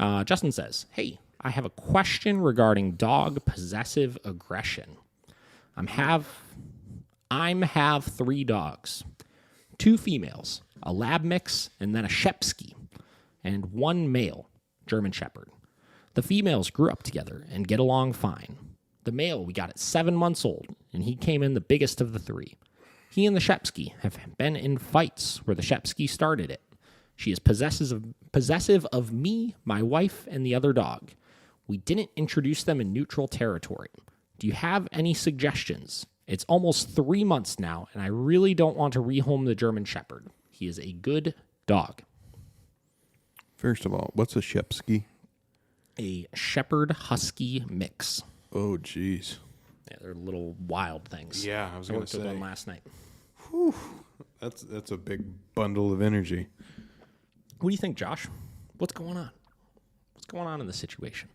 Justin says, hey, I have a question regarding dog possessive aggression. I'm have 3 dogs, 2 females, a lab mix, and then a Shepsky, and 1 male German Shepherd. The females grew up together and get along fine. The male we got at 7 months old, and he came in the biggest of the 3. He and the Shepsky have been in fights where the Shepsky started it. She is possessive of me, my wife, and the other dog. We didn't introduce them in neutral territory. Do you have any suggestions? It's almost 3 months now, and I really don't want to rehome the German Shepherd. He is a good dog. First of all, what's a Shepsky? A Shepherd Husky mix. Oh, jeez. Yeah, they're little wild things. Yeah, I was going to say. I worked with one last night. Whew. That's a big bundle of energy. What do you think, Josh? What's going on? What's going on in this situation?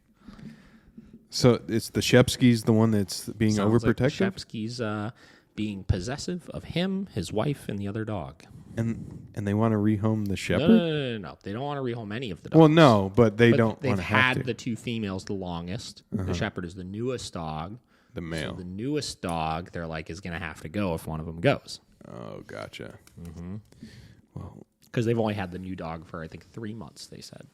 So it's the Shepsky's the one that's being Sounds overprotective? like the Shepsky's being possessive of him, his wife, and the other dog. And they want to rehome the Shepherd? No. They don't want to rehome any of the dogs. Well, no, but they don't want They've to have had to. the 2 females the longest. The Shepherd is the newest dog. The male. So the newest dog, they're like, is going to have to go if one of them goes. Oh, gotcha. Mm-hmm. Well, because they've only had the new dog for, I think, 3 months, they said.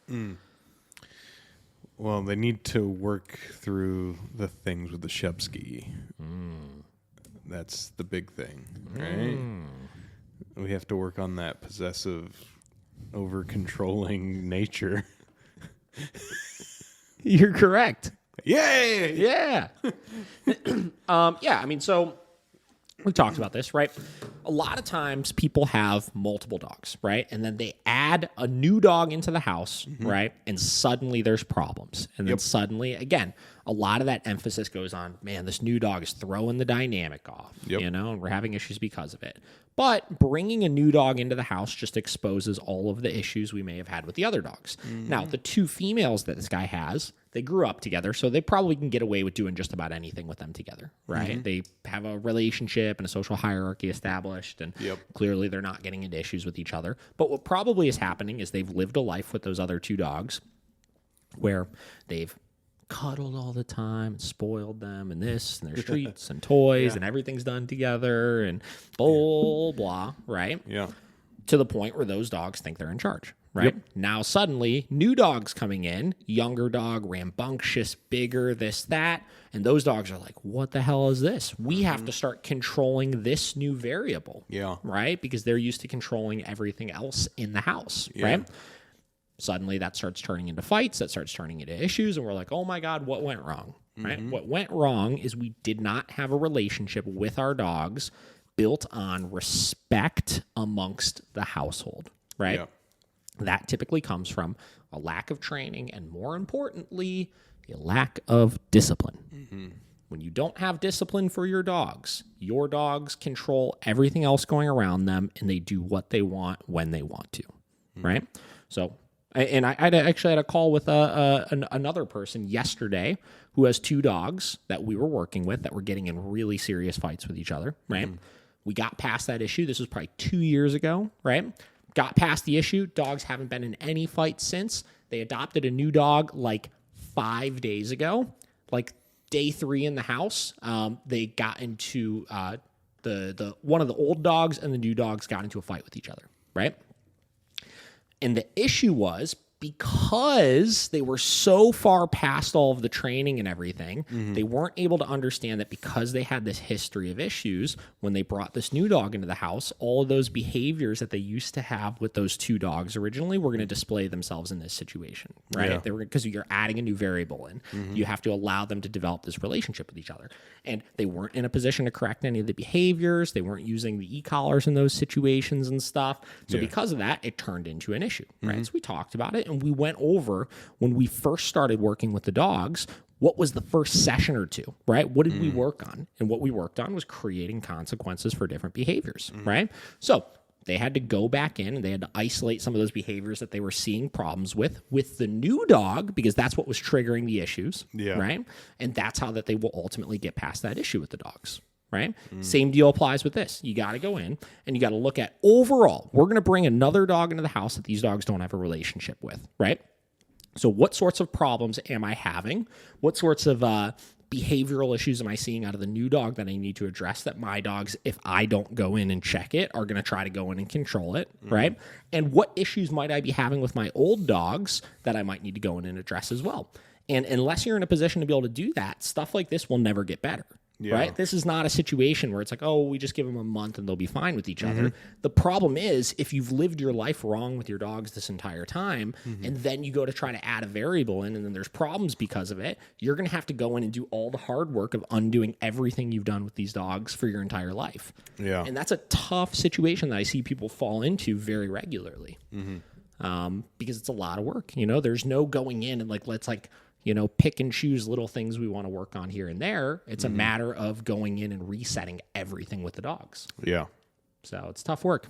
Well, they need to work through the things with the Shepsky. That's the big thing, right? We have to work on that possessive, over-controlling nature. You're correct. Yay! Yeah. I mean, so we talked about this, right? A lot of times people have multiple dogs, right? And then they add a new dog into the house, right? And suddenly there's problems. And then suddenly, again, a lot of that emphasis goes on, man, this new dog is throwing the dynamic off, you know, and we're having issues because of it. But bringing a new dog into the house just exposes all of the issues we may have had with the other dogs. Now, the 2 females that this guy has, they grew up together, so they probably can get away with doing just about anything with them together, right? They have a relationship and a social hierarchy established, and clearly they're not getting into issues with each other. But what probably is happening is they've lived a life with those other 2 dogs where they've cuddled all the time and spoiled them and this and their treats and toys and everything's done together and blah, right? Yeah. To the point where those dogs think they're in charge, right? Now suddenly, new dogs coming in, younger dog, rambunctious, bigger, this, that, and those dogs are like, what the hell is this? We have to start controlling this new variable, right? Because they're used to controlling everything else in the house, right? Suddenly that starts turning into fights, that starts turning into issues, and we're like, oh my God, what went wrong, right? What went wrong is we did not have a relationship with our dogs built on respect amongst the household, right? That typically comes from a lack of training and, more importantly, a lack of discipline. When you don't have discipline for your dogs control everything else going around them, and they do what they want when they want to, right? So, and I actually had a call with another person yesterday who has 2 dogs that we were working with that were getting in really serious fights with each other, right? We got past that issue. This was probably 2 years ago, right? Got past the issue. Dogs haven't been in any fights since. They adopted a new dog like 5 days ago, like day 3 in the house. They got into the one of the old dogs and the new dogs got into a fight with each other, right? And the issue was because they were so far past all of the training and everything, they weren't able to understand that because they had this history of issues, when they brought this new dog into the house, all of those behaviors that they used to have with those 2 dogs originally were going to display themselves in this situation, right? They were, because you're adding a new variable in. You have to allow them to develop this relationship with each other. And they weren't in a position to correct any of the behaviors. They weren't using the e-collars in those situations and stuff. So because of that, it turned into an issue, right? So we talked about it. And we went over, when we first started working with the dogs, what was the first session or 2, right? What did we work on? And what we worked on was creating consequences for different behaviors, right? So they had to go back in and they had to isolate some of those behaviors that they were seeing problems with the new dog, because that's what was triggering the issues, right? And that's how that they will ultimately get past that issue with the dogs. Right? Same deal applies with this. You got to go in and you got to look at overall, we're going to bring another dog into the house that these dogs don't have a relationship with, right? So what sorts of problems am I having? What sorts of behavioral issues am I seeing out of the new dog that I need to address that my dogs, if I don't go in and check it, are going to try to go in and control it, right? And what issues might I be having with my old dogs that I might need to go in and address as well? And unless you're in a position to be able to do that, stuff like this will never get better. Right? This is not a situation where it's like, oh, we just give them a month and they'll be fine with each other. The problem is if you've lived your life wrong with your dogs this entire time and then you go to try to add a variable in and then there's problems because of it, you're going to have to go in and do all the hard work of undoing everything you've done with these dogs for your entire life. Yeah. And that's a tough situation that I see people fall into very regularly because it's a lot of work. You know, there's no going in and like, let's like, you know, pick and choose little things we want to work on here and there. It's a matter of going in and resetting everything with the dogs. Yeah. So it's tough work.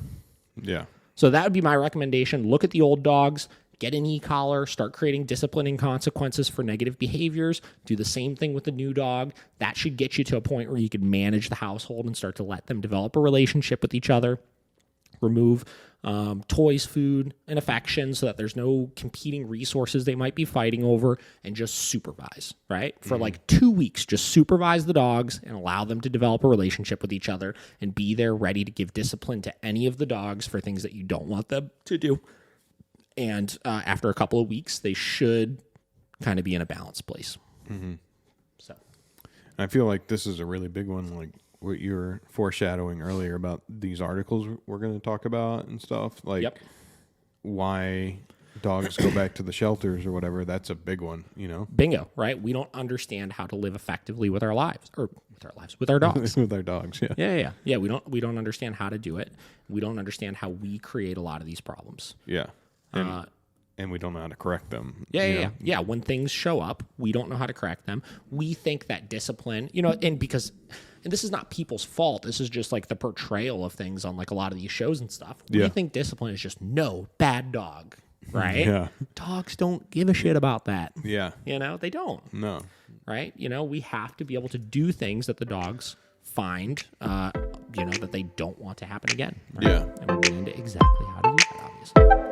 Yeah. So that would be my recommendation. Look at the old dogs, get an e-collar, start creating disciplining consequences for negative behaviors. Do the same thing with the new dog. That should get you to a point where you can manage the household and start to let them develop a relationship with each other. Remove toys, food, and affection so that there's no competing resources they might be fighting over, and just supervise, right? For like 2 weeks, just supervise the dogs and allow them to develop a relationship with each other and be there ready to give discipline to any of the dogs for things that you don't want them to do. And after a couple of weeks, they should kind of be in a balanced place. So I feel like this is a really big one, like what you were foreshadowing earlier about these articles we're going to talk about and stuff, like why dogs go back to the shelters or whatever. That's a big one, you know? Bingo, right? We don't understand how to live effectively with our lives, or with our dogs. With our dogs, yeah. We don't understand how to do it. We don't understand how we create a lot of these problems. Yeah. And we don't know how to correct them. Yeah. When things show up, we don't know how to correct them. We think that discipline, you know, and this is not people's fault. This is just like the portrayal of things on like a lot of these shows and stuff. We think discipline is just no bad dog, right? Yeah. Dogs don't give a shit about that. Yeah. You know, they don't. No. Right? You know, we have to be able to do things that the dogs find, you know, that they don't want to happen again. Right? Yeah. And we're getting into exactly how to do that, obviously.